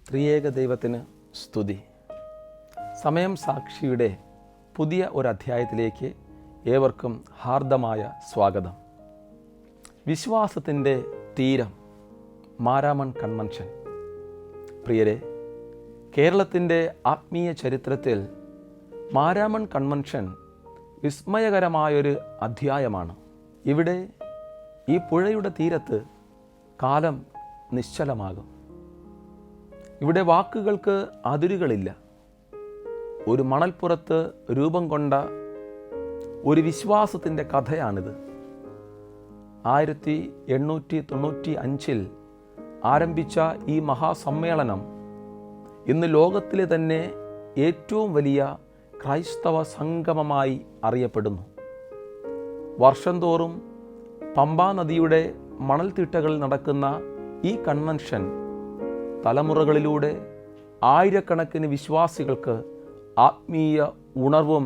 ത്രിയേക ദൈവത്തിന് സ്തുതി. സമയം സാക്ഷിയുടെ പുതിയ ഒരു അധ്യായത്തിലേക്ക് ഏവർക്കും ഹാർദമായ സ്വാഗതം. വിശ്വാസത്തിൻ്റെ തീരം മാരാമൺ കൺവെൻഷൻ. പ്രിയരെ, കേരളത്തിൻ്റെ ആത്മീയ ചരിത്രത്തിൽ മാരാമൺ കൺവെൻഷൻ വിസ്മയകരമായൊരു അധ്യായമാണ്. ഇവിടെ ഈ പുഴയുടെ തീരത്ത് കാലം നിശ്ചലമാകും. ഇവിടെ വാക്കുകൾക്ക് അതിരുകളില്ല. ഒരു മണൽപ്പുറത്ത് രൂപം കൊണ്ട ഒരു വിശ്വാസത്തിൻ്റെ കഥയാണിത്. 1895 ആരംഭിച്ച ഈ മഹാസമ്മേളനം ഇന്ന് ലോകത്തിലെ തന്നെ ഏറ്റവും വലിയ ക്രൈസ്തവ സംഗമമായി അറിയപ്പെടുന്നു. വർഷം തോറും പമ്പാ നദിയുടെ മണൽത്തിട്ടകളിൽ നടക്കുന്ന ഈ കൺവെൻഷൻ തലമുറകളിലൂടെ ആയിരക്കണക്കിന് വിശ്വാസികൾക്ക് ആത്മീയ ഉണർവും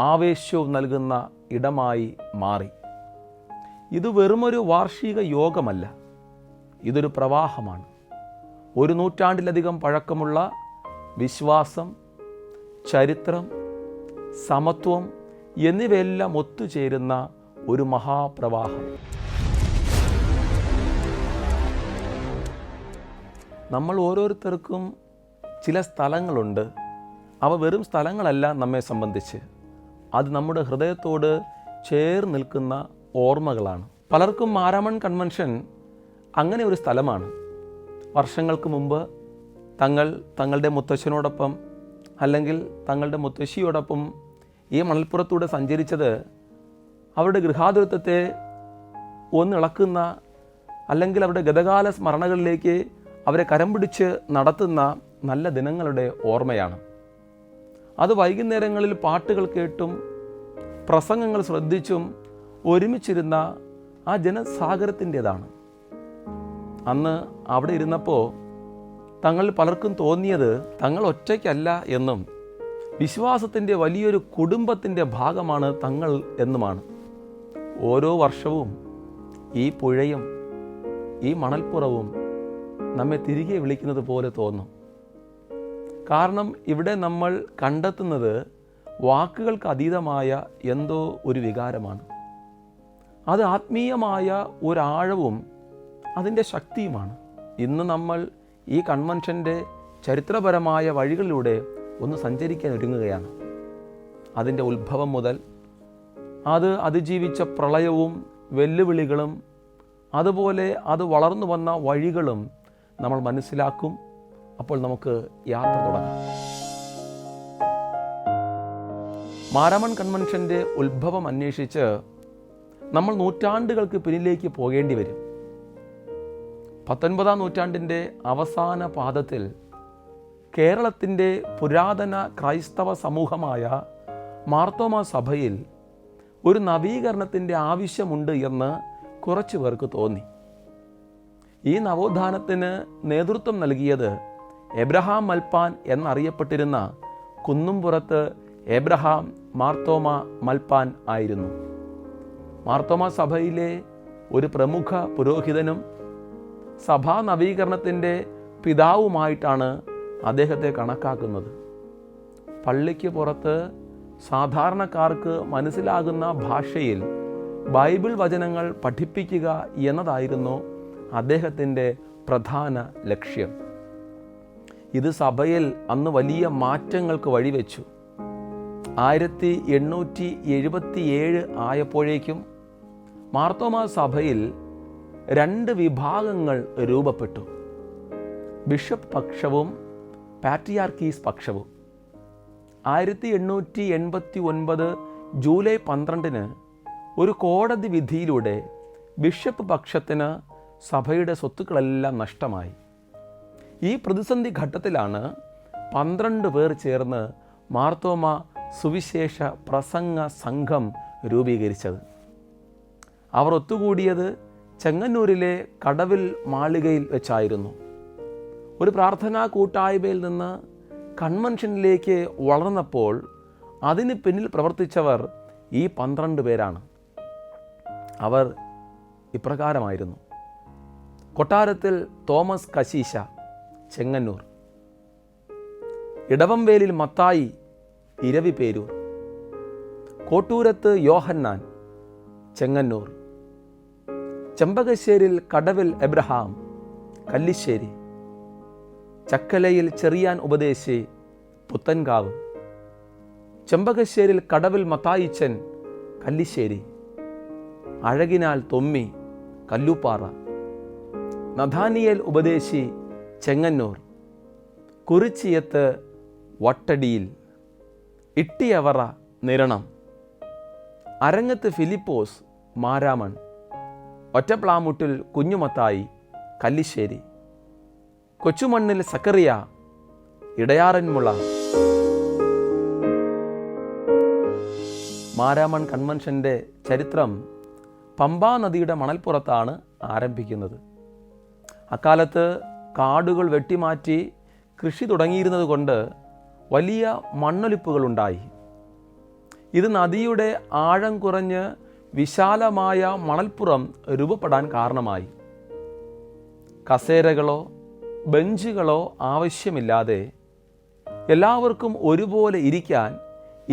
ആവേശവും നൽകുന്ന ഇടമായി മാറി. ഇത് വെറുമൊരു വാർഷിക യോഗമല്ല, ഇതൊരു പ്രവാഹമാണ്. ഒരു നൂറ്റാണ്ടിലധികം പഴക്കമുള്ള വിശ്വാസം, ചരിത്രം, സമത്വം എന്നിവയെല്ലാം ഒത്തുചേരുന്ന ഒരു മഹാപ്രവാഹം. നമ്മൾ ഓരോരുത്തർക്കും ചില സ്ഥലങ്ങളുണ്ട്. അവ വെറും സ്ഥലങ്ങളല്ല നമ്മെ സംബന്ധിച്ച്. അത് നമ്മുടെ ഹൃദയത്തോട് ചേർന്ന് നിൽക്കുന്ന ഓർമ്മകളാണ്. പലർക്കും മാരാമൺ കൺവെൻഷൻ അങ്ങനെ ഒരു സ്ഥലമാണ്. വർഷങ്ങൾക്ക് മുമ്പ് തങ്ങളുടെ മുത്തശ്ശനോടൊപ്പം അല്ലെങ്കിൽ തങ്ങളുടെ മുത്തശ്ശിയോടൊപ്പം ഈ മണൽപ്പുറത്തൂടെ സഞ്ചരിച്ചത് അവരുടെ ഗൃഹാതുരത്വത്തെ ഒന്നിളക്കുന്ന അല്ലെങ്കിൽ അവരുടെ ഗതകാല സ്മരണകളിലേക്ക് അവരെ കരം പിടിച്ച് നടത്തുന്ന നല്ല ദിനങ്ങളുടെ ഓർമ്മയാണ്. അത് വൈകുന്നേരങ്ങളിൽ പാട്ടുകൾ കേട്ടും പ്രസംഗങ്ങൾ ശ്രദ്ധിച്ചും ഒരുമിച്ചിരുന്ന ആ ജനസാഗരത്തിൻ്റെതാണ്. അന്ന് അവിടെ ഇരുന്നപ്പോൾ തങ്ങൾ പലർക്കും തോന്നിയത് തങ്ങൾ ഒറ്റയ്ക്കല്ല എന്നും വിശ്വാസത്തിൻ്റെ വലിയൊരു കുടുംബത്തിൻ്റെ ഭാഗമാണ് തങ്ങൾ എന്നുമാണ്. ഓരോ വർഷവും ഈ പുഴയും ഈ മണൽപ്പുറവും നമ്മെ തിരികെ വിളിക്കുന്നത് പോലെ തോന്നും. കാരണം ഇവിടെ നമ്മൾ കണ്ടെത്തുന്നത് വാക്കുകൾക്ക് അതീതമായ എന്തോ ഒരു വികാരമാണ്. അത് ആത്മീയമായ ഒരാഴവും അതിൻ്റെ ശക്തിയുമാണ്. ഇന്ന് നമ്മൾ ഈ കൺവെൻഷൻ്റെ ചരിത്രപരമായ വഴികളിലൂടെ ഒന്ന് സഞ്ചരിക്കാൻ ഒരുങ്ങുകയാണ്. അതിൻ്റെ ഉത്ഭവം മുതൽ അത് അതിജീവിച്ച പ്രളയവും വെല്ലുവിളികളും അതുപോലെ അത് വളർന്നു വന്ന വഴികളും നമ്മൾ മനസ്സിലാക്കും. അപ്പോൾ നമുക്ക് യാത്ര തുടങ്ങാം. മാരാമൺ കൺവെൻഷൻ്റെ ഉത്ഭവം അന്വേഷിച്ച് നമ്മൾ നൂറ്റാണ്ടുകൾക്ക് പിന്നിലേക്ക് പോകേണ്ടി വരും. 19-ാം നൂറ്റാണ്ടിൻ്റെ അവസാന പാദത്തിൽ കേരളത്തിൻ്റെ പുരാതന ക്രൈസ്തവ സമൂഹമായ മാർത്തോമാ സഭയിൽ ഒരു നവീകരണത്തിൻ്റെ ആവശ്യമുണ്ട് എന്ന് കുറച്ചു പേർക്ക് തോന്നി. ഈ നവോത്ഥാനത്തിന് നേതൃത്വം നൽകിയത് എബ്രഹാം മൽപ്പാൻ എന്നറിയപ്പെട്ടിരുന്ന കുന്നുംപുറത്ത് എബ്രഹാം മാർത്തോമാ മൽപ്പാൻ ആയിരുന്നു. മാർത്തോമാ സഭയിലെ ഒരു പ്രമുഖ പുരോഹിതനും സഭാ നവീകരണത്തിൻ്റെ പിതാവുമായിട്ടാണ് അദ്ദേഹത്തെ കണക്കാക്കുന്നത്. പള്ളിക്ക് പുറത്ത് സാധാരണക്കാർക്ക് മനസ്സിലാകുന്ന ഭാഷയിൽ ബൈബിൾ വചനങ്ങൾ പഠിപ്പിക്കുക എന്നതായിരുന്നു അദ്ദേഹത്തിൻ്റെ പ്രധാന ലക്ഷ്യം. ഇത് സഭയിൽ അന്ന് വലിയ മാറ്റങ്ങൾക്ക് വഴിവെച്ചു. 1877 ആയപ്പോഴേക്കും മാർത്തോമാ സഭയിൽ 2 വിഭാഗങ്ങൾ രൂപപ്പെട്ടു: ബിഷപ്പ് പക്ഷവും പാട്രിയാർക്കീസ് പക്ഷവും. 1889 ജൂലൈ 12 ഒരു കോടതി വിധിയിലൂടെ ബിഷപ്പ് പക്ഷത്തിന് സഭയുടെ സ്വത്തുക്കളെല്ലാം നഷ്ടമായി. ഈ പ്രതിസന്ധി ഘട്ടത്തിലാണ് 12 പേർ ചേർന്ന് മാർത്തോമാ സുവിശേഷ പ്രസംഗ സംഘം രൂപീകരിച്ചത്. അവർ ഒത്തുകൂടിയത് ചെങ്ങന്നൂരിലെ കടവിൽ മാളികയിൽ വെച്ചായിരുന്നു. ഒരു പ്രാർത്ഥനാ കൂട്ടായ്മയിൽ നിന്ന് കൺവെൻഷനിലേക്ക് വളർന്നപ്പോൾ അതിന് പിന്നിൽ പ്രവർത്തിച്ചവർ ഈ 12 പേരാണ്. അവർ ഇപ്രകാരമായിരുന്നു: കൊട്ടാരത്തിൽ തോമസ് കശീശ, ചെങ്ങന്നൂർ; ഇടവംവേലിൽ മത്തായി, ഇരവിപേരൂർ. കോട്ടൂരത്ത് യോഹന്നാൻ, ചെങ്ങന്നൂർ. ചെമ്പകശ്ശേരിൽ കടവിൽ എബ്രഹാം, കല്ലിശ്ശേരി. ചക്കലയിൽ ചെറിയാൻ ഉപദേശി, പുത്തൻകാവ്. ചെമ്പകശ്ശേരിൽ കടവിൽ മത്തായിച്ചൻ, കല്ലിശ്ശേരി. അഴകിനാൽ തൊമ്മി, കല്ലൂപ്പാറ. നഥാനിയേൽ ഉപദേശി, ചെങ്ങന്നൂർ. കുറിച്ചിയത്ത് വട്ടടിയിൽ. ഇട്ടിയവറ, നിരണം. അരങ്ങത്ത് ഫിലിപ്പോസ്, മാരാമൺ. ഒറ്റപ്ലാമുട്ടിൽ കുഞ്ഞുമത്തായി, കല്ലിശ്ശേരി. കൊച്ചുമണ്ണിൽ സക്കറിയ, ഇടയാറന്മുള. മാരാമൺ കൺവെൻഷൻ്റെ ചരിത്രം പമ്പാ നദിയുടെ മണൽപ്പുറത്താണ് ആരംഭിക്കുന്നത്. അക്കാലത്ത് കാടുകൾ വെട്ടിമാറ്റി കൃഷി തുടങ്ങിയിരുന്നത് കൊണ്ട് വലിയ മണ്ണൊലിപ്പുകളുണ്ടായി. ഇത് നദിയുടെ ആഴം കുറഞ്ഞ് വിശാലമായ മണൽപ്പുറം രൂപപ്പെടാൻ കാരണമായി. കസേരകളോ ബെഞ്ചുകളോ ആവശ്യമില്ലാതെ എല്ലാവർക്കും ഒരുപോലെ ഇരിക്കാൻ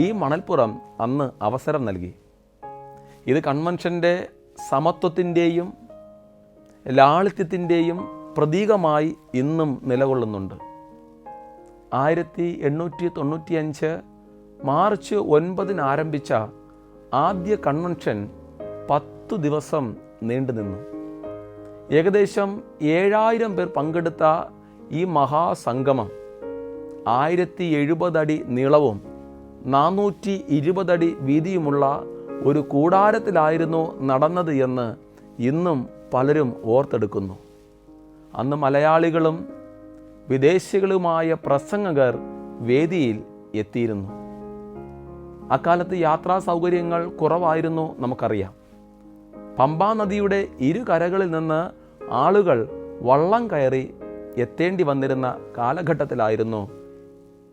ഈ മണൽപ്പുറം അന്ന് അവസരം നൽകി. ഇത് കൺവെൻഷൻ്റെ സമത്വത്തിൻ്റെയും ലാളിത്യത്തിൻ്റെയും പ്രതീകമായി ഇന്നും നിലകൊള്ളുന്നുണ്ട്. 1895 മാർച്ച് 9 ആരംഭിച്ച ആദ്യ കൺവെൻഷൻ 10 ദിവസം നീണ്ടുനിന്നു. ഏകദേശം 7000 പേർ പങ്കെടുത്ത ഈ മഹാസംഗമം 1070 അടി നീളവും 420 അടി വീതിയുമുള്ള ഒരു കൂടാരത്തിലായിരുന്നു നടന്നത് എന്ന് ഇന്നും പലരും ഓർത്തെടുക്കുന്നു. അന്ന് മലയാളികളും വിദേശികളുമായ പ്രസംഗകർ വേദിയിൽ എത്തിയിരുന്നു. അക്കാലത്ത് യാത്രാ സൗകര്യങ്ങൾ കുറവായിരുന്നു നമുക്കറിയാം. പമ്പാ നദിയുടെ ഇരുകരകളിൽ നിന്ന് ആളുകൾ വള്ളം കയറി എത്തേണ്ടി വന്നിരുന്ന കാലഘട്ടത്തിലായിരുന്നു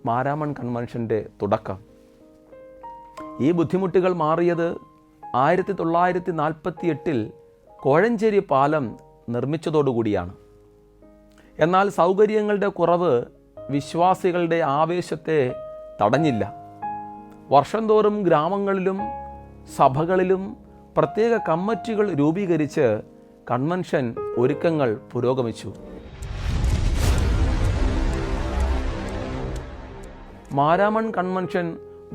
മാരാമൺ കൺവെൻഷൻ്റെ തുടക്കം. ഈ ബുദ്ധിമുട്ടുകൾ മാറിയത് 1948 കോഴഞ്ചേരി പാലം നിർമ്മിച്ചതോടുകൂടിയാണ്. എന്നാൽ സൗകര്യങ്ങളുടെ കുറവ് വിശ്വാസികളുടെ ആവേശത്തെ തടഞ്ഞില്ല. വർഷം തോറും ഗ്രാമങ്ങളിലും സഭകളിലും പ്രത്യേക കമ്മിറ്റികൾ രൂപീകരിച്ച് കൺവെൻഷൻ ഒരുക്കങ്ങൾ പുരോഗമിച്ചു. മാരാമൺ കൺവെൻഷൻ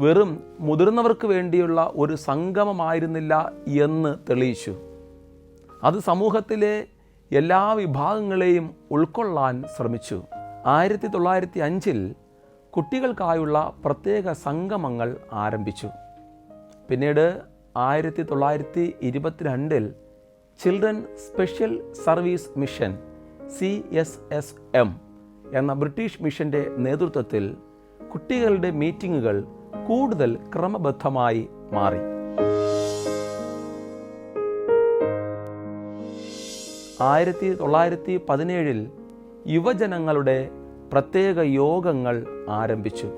വെറും മുതിർന്നവർക്ക് വേണ്ടിയുള്ള ഒരു സംഗമമായിരുന്നില്ല എന്ന് തെളിയിച്ചു. അത് സമൂഹത്തിലെ എല്ലാ വിഭാഗങ്ങളെയും ഉൾക്കൊള്ളാൻ ശ്രമിച്ചു. 1905 കുട്ടികൾക്കായുള്ള പ്രത്യേക സംഗമങ്ങൾ ആരംഭിച്ചു. പിന്നീട് 1922 children special service mission CSSM എന്ന ബ്രിട്ടീഷ് മിഷന്റെ നേതൃത്വത്തിൽ കുട്ടികളുടെ മീറ്റിങ്ങുകൾ കൂടുതൽ ക്രമബദ്ധമായി മാറി. 1917 യുവജനങ്ങളുടെ പ്രത്യേക യോഗങ്ങൾ ആരംഭിച്ചു.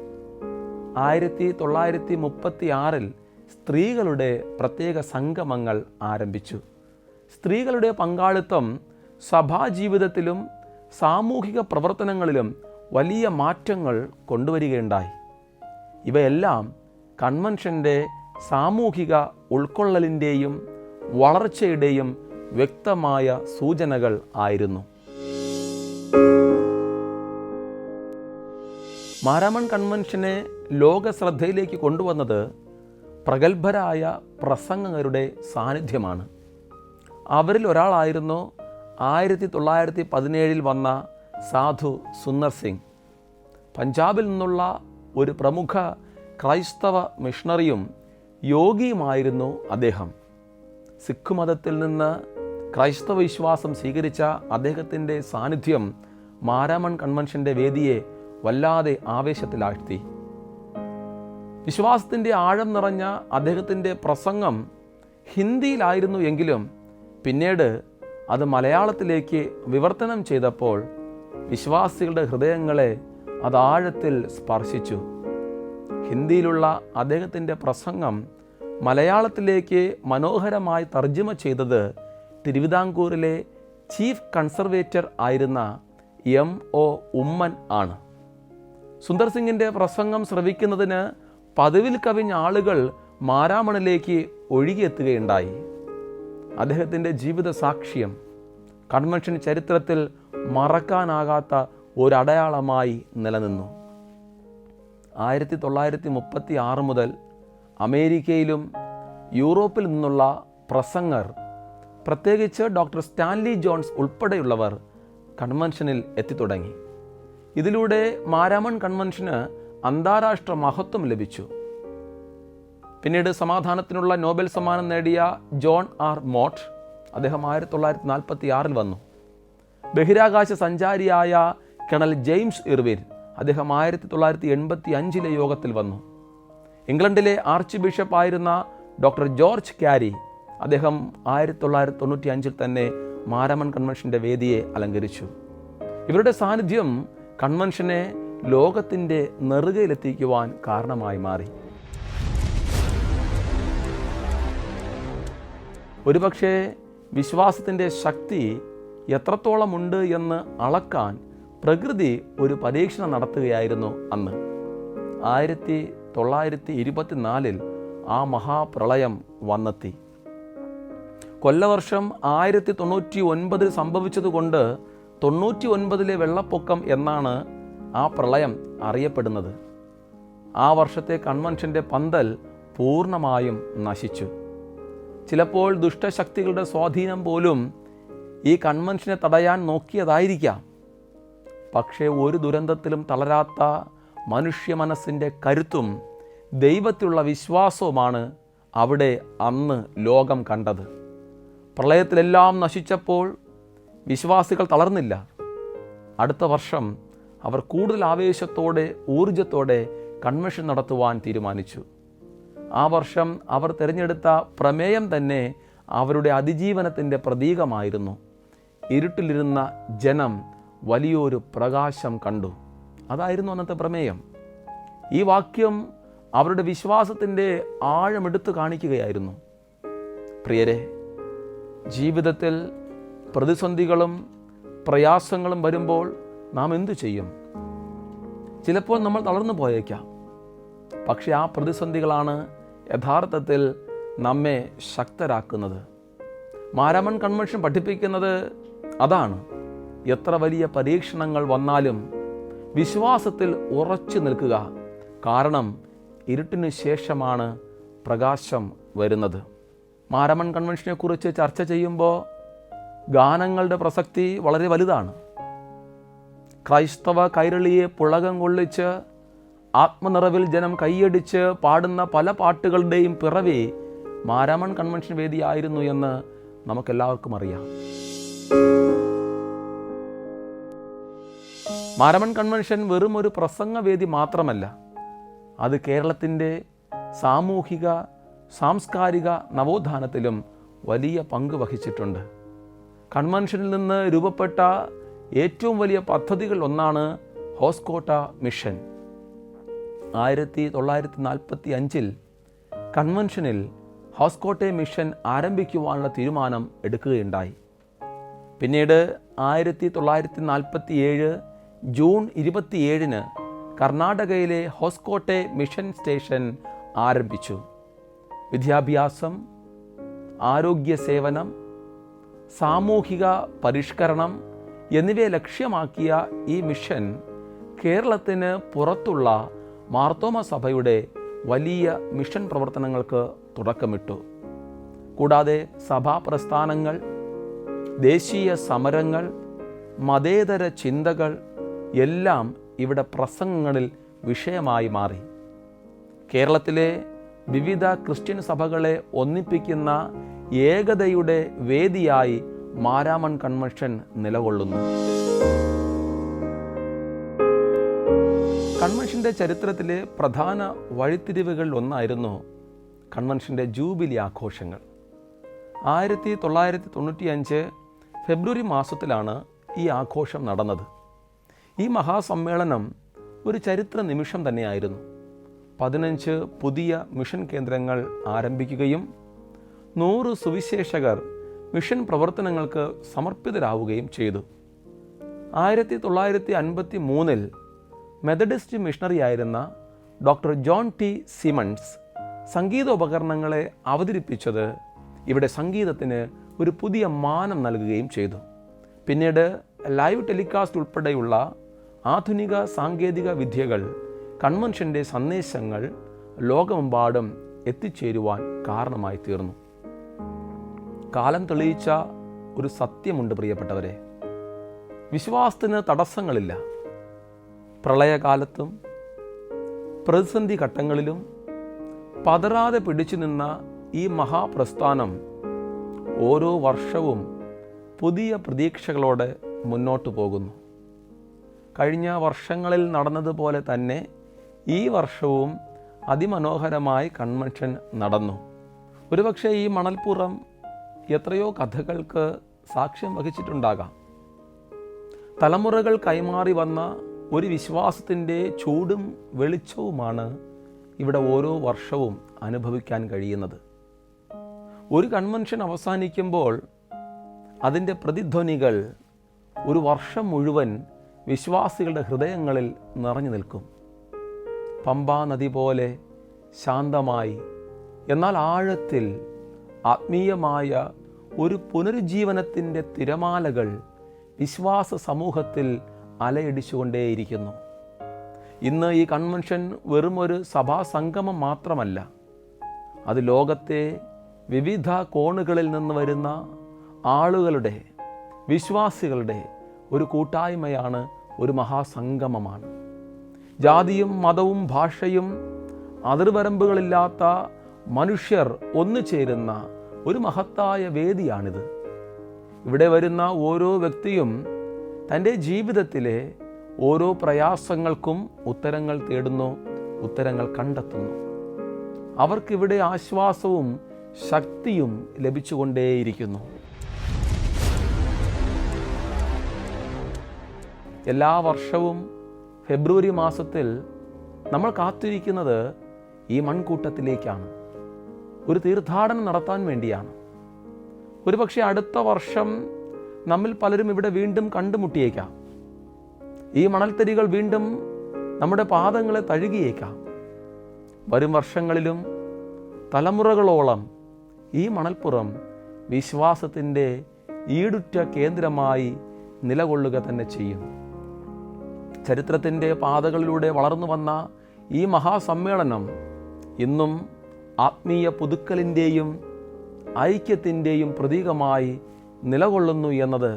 1936 സ്ത്രീകളുടെ പ്രത്യേക സംഗമങ്ങൾ ആരംഭിച്ചു. സ്ത്രീകളുടെ പങ്കാളിത്തം സഭാജീവിതത്തിലും സാമൂഹിക പ്രവർത്തനങ്ങളിലും വലിയ മാറ്റങ്ങൾ കൊണ്ടുവരികയുണ്ടായി. ഇവയെല്ലാം കൺവെൻഷൻ്റെ സാമൂഹിക ഉൾക്കൊള്ളലിൻ്റെയും വളർച്ചയുടെയും വ്യക്തമായ സൂചനകൾ ആയിരുന്നു. മാരാമൺ കൺവെൻഷനെ ലോക ശ്രദ്ധയിലേക്ക് കൊണ്ടുവന്നത് പ്രഗത്ഭരായ പ്രസംഗകരുടെ സാന്നിധ്യമാണ്. അവരിൽ ഒരാളായിരുന്നു 1917 വന്ന സാധു സുന്ദർ സിംഗ്. പഞ്ചാബിൽ നിന്നുള്ള ഒരു പ്രമുഖ ക്രൈസ്തവ മിഷണറിയും യോഗിയുമായിരുന്നു അദ്ദേഹം. സിഖ് മതത്തിൽ നിന്ന് ക്രൈസ്തവ വിശ്വാസം സ്വീകരിച്ച അദ്ദേഹത്തിൻ്റെ സാന്നിധ്യം മാരാമൺ കൺവെൻഷൻ്റെ വേദിയെ വല്ലാതെ ആവേശത്തിലാഴ്ത്തി. വിശ്വാസത്തിൻ്റെ ആഴം നിറഞ്ഞ അദ്ദേഹത്തിൻ്റെ പ്രസംഗം ഹിന്ദിയിലായിരുന്നു എങ്കിലും പിന്നീട് അത് മലയാളത്തിലേക്ക് വിവർത്തനം ചെയ്തപ്പോൾ വിശ്വാസികളുടെ ഹൃദയങ്ങളെ അത് ആഴത്തിൽ സ്പർശിച്ചു. ഹിന്ദിയിലുള്ള അദ്ദേഹത്തിൻ്റെ പ്രസംഗം മലയാളത്തിലേക്ക് മനോഹരമായി തർജ്ജമ ചെയ്തത് തിരുവിതാംകൂറിലെ ചീഫ് കൺസർവേറ്റർ ആയിരുന്ന M.O. ഉമ്മൻ ആണ്. സുന്ദർ സിംഗിൻ്റെ പ്രസംഗം ശ്രവിക്കുന്നതിന് പതിവിൽ കവിഞ്ഞ ആളുകൾ മാരാമണിലേക്ക് ഒഴുകിയെത്തുകയുണ്ടായി. അദ്ദേഹത്തിൻ്റെ ജീവിത സാക്ഷ്യം കൺവെൻഷൻ ചരിത്രത്തിൽ മറക്കാനാകാത്ത ഒരടയാളമായി നിലനിന്നു. 1936 മുതൽ അമേരിക്കയിലും യൂറോപ്പിൽ നിന്നുള്ള പ്രസംഗർ, പ്രത്യേകിച്ച് ഡോക്ടർ സ്റ്റാൻലി ജോൺസ് ഉൾപ്പെടെയുള്ളവർ കൺവെൻഷനിൽ എത്തിത്തുടങ്ങി. ഇതിലൂടെ മാരാമൺ കൺവെൻഷന് അന്താരാഷ്ട്ര മഹത്വം ലഭിച്ചു. പിന്നീട് സമാധാനത്തിനുള്ള നോബൽ സമ്മാനം നേടിയ ജോൺ ആർ മോട്ട്, അദ്ദേഹം 1946 വന്നു. ബഹിരാകാശ സഞ്ചാരിയായ കേണൽ ജെയിംസ് ഇർവിൻ, അദ്ദേഹം 1985 യോഗത്തിൽ വന്നു. ഇംഗ്ലണ്ടിലെ ആർച്ച് ബിഷപ്പായിരുന്ന ഡോക്ടർ ജോർജ് ക്യാരി, അദ്ദേഹം 1995 തന്നെ മാരാമൺ കൺവെൻഷൻ്റെ വേദിയെ അലങ്കരിച്ചു. ഇവരുടെ സാന്നിധ്യം കൺവെൻഷനെ ലോകത്തിൻ്റെ നെറുകയിലെത്തിക്കുവാൻ കാരണമായി മാറി. ഒരുപക്ഷെ വിശ്വാസത്തിൻ്റെ ശക്തി എത്രത്തോളമുണ്ട് എന്ന് അളക്കാൻ പ്രകൃതി ഒരു പരീക്ഷണം നടത്തുകയായിരുന്നു അന്ന്. 1924 ആ മഹാപ്രളയം വന്നെത്തി. കൊല്ലവർഷം 1099 സംഭവിച്ചതുകൊണ്ട് 99 വെള്ളപ്പൊക്കം എന്നാണ് ആ പ്രളയം അറിയപ്പെടുന്നത്. ആ വർഷത്തെ കൺവെൻഷൻ്റെ പന്തൽ പൂർണ്ണമായും നശിച്ചു. ചിലപ്പോൾ ദുഷ്ടശക്തികളുടെ സ്വാധീനം പോലും ഈ കൺവെൻഷനെ തടയാൻ നോക്കിയതായിരിക്കാം. പക്ഷേ ഒരു ദുരന്തത്തിലും തളരാത്ത മനുഷ്യ മനസ്സിൻ്റെ കരുത്തും ദൈവത്തിലുള്ള വിശ്വാസവുമാണ് അവിടെ അന്ന് ലോകം കണ്ടത്. പ്രളയത്തിലെല്ലാം നശിച്ചപ്പോൾ വിശ്വാസികൾ തളർന്നില്ല. അടുത്ത വർഷം അവർ കൂടുതൽ ആവേശത്തോടെ, ഊർജത്തോടെ കൺവെൻഷൻ നടത്തുവാൻ തീരുമാനിച്ചു. ആ വർഷം അവർ തിരഞ്ഞെടുത്ത പ്രമേയം തന്നെ അവരുടെ അതിജീവനത്തിൻ്റെ പ്രതീകമായിരുന്നു. ഇരുട്ടിലിരുന്ന ജനം വലിയൊരു പ്രകാശം കണ്ടു. അതായിരുന്നു അന്നത്തെ പ്രമേയം. ഈ വാക്യം അവരുടെ വിശ്വാസത്തിൻ്റെ ആഴമെടുത്ത് കാണിക്കുകയായിരുന്നു. പ്രിയരെ, ജീവിതത്തിൽ പ്രതിസന്ധികളും പ്രയാസങ്ങളും വരുമ്പോൾ നാം എന്തു ചെയ്യും? ചിലപ്പോൾ നമ്മൾ തളർന്നു പോയേക്കാം. പക്ഷെ ആ പ്രതിസന്ധികളാണ് യഥാർത്ഥത്തിൽ നമ്മെ ശക്തരാക്കുന്നത്. മാരാമൺ കൺവെൻഷൻ പഠിപ്പിക്കുന്നത് അതാണ്. എത്ര വലിയ പരീക്ഷണങ്ങൾ വന്നാലും വിശ്വാസത്തിൽ ഉറച്ചു നിൽക്കുക. കാരണം ഇരുട്ടിന് ശേഷമാണ് പ്രകാശം വരുന്നത്. മാരാമൺ കൺവെൻഷനെ കുറിച്ച് ചർച്ച ചെയ്യുമ്പോൾ ഗാനങ്ങളുടെ പ്രസക്തി വളരെ വലുതാണ്. ക്രൈസ്തവ കൈരളിയെ പുളകം കൊള്ളിച്ച് ആത്മനിറവിൽ ജനം കൈയടിച്ച് പാടുന്ന പല പാട്ടുകളുടെയും പിറവി മാരാമൺ കൺവെൻഷൻ വേദിയായിരുന്നു എന്ന് നമുക്കെല്ലാവർക്കും അറിയാം. മാരാമൺ കൺവെൻഷൻ വെറും ഒരു പ്രസംഗവേദി മാത്രമല്ല, അത് കേരളത്തിൻ്റെ സാമൂഹിക സാംസ്കാരിക നവോത്ഥാനത്തിലും വലിയ പങ്ക് വഹിച്ചിട്ടുണ്ട്. കൺവെൻഷനിൽ നിന്ന് രൂപപ്പെട്ട ഏറ്റവും വലിയ പദ്ധതികൾ ഒന്നാണ് ഹോസ്കോട്ട മിഷൻ. 1945 കൺവെൻഷനിൽ ഹോസ്കോട്ടെ മിഷൻ ആരംഭിക്കുവാനുള്ള തീരുമാനം എടുക്കുകയുണ്ടായി. പിന്നീട് 1947 ജൂൺ 27 കർണാടകയിലെ ഹോസ്കോട്ടെ മിഷൻ സ്റ്റേഷൻ ആരംഭിച്ചു. വിദ്യാഭ്യാസം, ആരോഗ്യ സേവനം, സാമൂഹിക പരിഷ്കരണം എന്നിവയെ ലക്ഷ്യമാക്കിയ ഈ മിഷൻ കേരളത്തിന് പുറത്തുള്ള മാർത്തോമ സഭയുടെ വലിയ മിഷൻ പ്രവർത്തനങ്ങൾക്ക് തുടക്കമിട്ടു. കൂടാതെ സഭാ പ്രസ്ഥാനങ്ങൾ, ദേശീയ സമരങ്ങൾ, മതേതര ചിന്തകൾ എല്ലാം ഇവിടെ പ്രസംഗങ്ങളിൽ വിഷയമായി മാറി. കേരളത്തിലെ വിവിധ ക്രിസ്ത്യൻ സഭകളെ ഒന്നിപ്പിക്കുന്ന ഏകതയുടെ വേദിയായി മാരാമൺ കൺവെൻഷൻ നിലകൊള്ളുന്നു. കൺവെൻഷൻ്റെ ചരിത്രത്തിലെ പ്രധാന വഴിത്തിരിവുകളിൽ ഒന്നായിരുന്നു കൺവെൻഷൻ്റെ ജൂബിലി ആഘോഷങ്ങൾ. 1995 ഫെബ്രുവരി മാസത്തിലാണ് ഈ ആഘോഷം നടന്നത്. ഈ മഹാസമ്മേളനം ഒരു ചരിത്ര നിമിഷം തന്നെയായിരുന്നു. 15 പുതിയ മിഷൻ കേന്ദ്രങ്ങൾ ആരംഭിക്കുകയും 100 സുവിശേഷകർ മിഷൻ പ്രവർത്തനങ്ങൾക്ക് സമർപ്പിതരാവുകയും ചെയ്തു. 1953 മെത്തഡിസ്റ്റ് മിഷണറിയായിരുന്ന ഡോക്ടർ ജോൺ ടി സിമൺസ് സംഗീതോപകരണങ്ങളെ അവതരിപ്പിച്ചത് ഇവിടെ സംഗീതത്തിന് ഒരു പുതിയ മാനം നൽകുകയും ചെയ്തു. പിന്നീട് ലൈവ് ടെലികാസ്റ്റ് ഉൾപ്പെടെയുള്ള ആധുനിക സാങ്കേതിക വിദ്യകൾ കൺവെൻഷൻ്റെ സന്ദേശങ്ങൾ ലോകമെമ്പാടും എത്തിച്ചേരുവാൻ കാരണമായി തീർന്നു. കാലം തെളിയിച്ച ഒരു സത്യമുണ്ട് പ്രിയപ്പെട്ടവരെ, വിശ്വാസത്തിന് തടസ്സങ്ങളില്ല. പ്രളയകാലത്തും പ്രതിസന്ധി ഘട്ടങ്ങളിലും പതറാതെ പിടിച്ചു നിന്ന ഈ മഹാപ്രസ്ഥാനം ഓരോ വർഷവും പുതിയ പ്രതീക്ഷകളോടെ മുന്നോട്ട് പോകുന്നു. കഴിഞ്ഞ വർഷങ്ങളിൽ നടന്നതുപോലെ തന്നെ ഈ വർഷവും അതിമനോഹരമായി കൺവെൻഷൻ നടന്നു. ഒരുപക്ഷെ ഈ മണൽപ്പുറം എത്രയോ കഥകൾക്ക് സാക്ഷ്യം വഹിച്ചിട്ടുണ്ടാകാം. തലമുറകൾ കൈമാറി വന്ന ഒരു വിശ്വാസത്തിൻ്റെ ചൂടും വെളിച്ചവുമാണ് ഇവിടെ ഓരോ വർഷവും അനുഭവിക്കാൻ കഴിയുന്നത്. ഒരു കൺവെൻഷൻ അവസാനിക്കുമ്പോൾ അതിൻ്റെ പ്രതിധ്വനികൾ ഒരു വർഷം മുഴുവൻ വിശ്വാസികളുടെ ഹൃദയങ്ങളിൽ നിറഞ്ഞു നിൽക്കും. പമ്പാ നദി പോലെ ശാന്തമായി എന്നാൽ ആഴത്തിൽ ആത്മീയമായ ഒരു പുനരുജ്ജീവനത്തിൻ്റെ തിരമാലകൾ വിശ്വാസ സമൂഹത്തിൽ അലയടിച്ചുകൊണ്ടേയിരിക്കുന്നു. ഇന്ന് ഈ കൺവെൻഷൻ വെറുമൊരു സഭാസംഗമം മാത്രമല്ല, അത് ലോകത്തെ വിവിധ കോണുകളിൽ നിന്ന് വരുന്ന ആളുകളുടെ, വിശ്വാസികളുടെ ഒരു കൂട്ടായ്മയാണ്, ഒരു മഹാസംഗമമാണ്. ജാതിയും മതവും ഭാഷയും അതിർവരമ്പുകളില്ലാത്ത മനുഷ്യർ ഒന്നു ചേരുന്ന ഒരു മഹത്തായ വേദിയാണിത്. ഇവിടെ വരുന്ന ഓരോ വ്യക്തിയും തൻ്റെ ജീവിതത്തിലെ ഓരോ പ്രയാസങ്ങൾക്കും ഉത്തരങ്ങൾ തേടുന്നു, ഉത്തരങ്ങൾ കണ്ടെത്തുന്നു. അവർക്കിവിടെ ആശ്വാസവും ശക്തിയും ലഭിച്ചുകൊണ്ടേയിരിക്കുന്നു. എല്ലാ വർഷവും ഫെബ്രുവരി മാസത്തിൽ നമ്മൾ കാത്തിരിക്കുന്നത് ഈ മൺകൂട്ടത്തിലേക്കാണ്. ഒരു തീർത്ഥാടനം നടത്താൻ വേണ്ടിയാണ്. ഒരുപക്ഷെ അടുത്ത വർഷം നമ്മിൽ പലരും ഇവിടെ വീണ്ടും കണ്ടുമുട്ടിയേക്കാം. ഈ മണൽത്തരികൾ വീണ്ടും നമ്മുടെ പാദങ്ങളെ തഴുകിയേക്കാം. വരും വർഷങ്ങളിലും തലമുറകളോളം ഈ മണൽപ്പുറം വിശ്വാസത്തിൻ്റെ ഈടുറ്റ കേന്ദ്രമായി നിലകൊള്ളുക തന്നെ ചെയ്യും. ചരിത്രത്തിൻ്റെ പാതകളിലൂടെ വളർന്നു വന്ന ഈ മഹാസമ്മേളനം ഇന്നും ആത്മീയ പുതുക്കലിൻ്റെയും ഐക്യത്തിൻ്റെയും പ്രതീകമായി നിലകൊള്ളുന്നു എന്നത്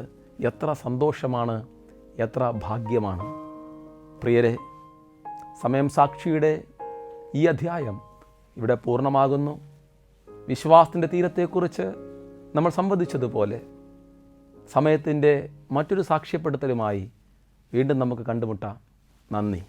എത്ര സന്തോഷമാണ്, എത്ര ഭാഗ്യമാണ്. പ്രിയരെ, സമയം സാക്ഷിയുടെ ഈ അധ്യായം ഇവിടെ പൂർണ്ണമാകുന്നു. വിശ്വാസത്തിൻ്റെ തീരത്തെക്കുറിച്ച് നമ്മൾ സംവദിച്ചതുപോലെ സമയത്തിൻ്റെ മറ്റൊരു സാക്ഷ്യപ്പെടുത്തലുമായി വീണ്ടും നമുക്ക് കണ്ടുമുട്ടാം. നന്ദി.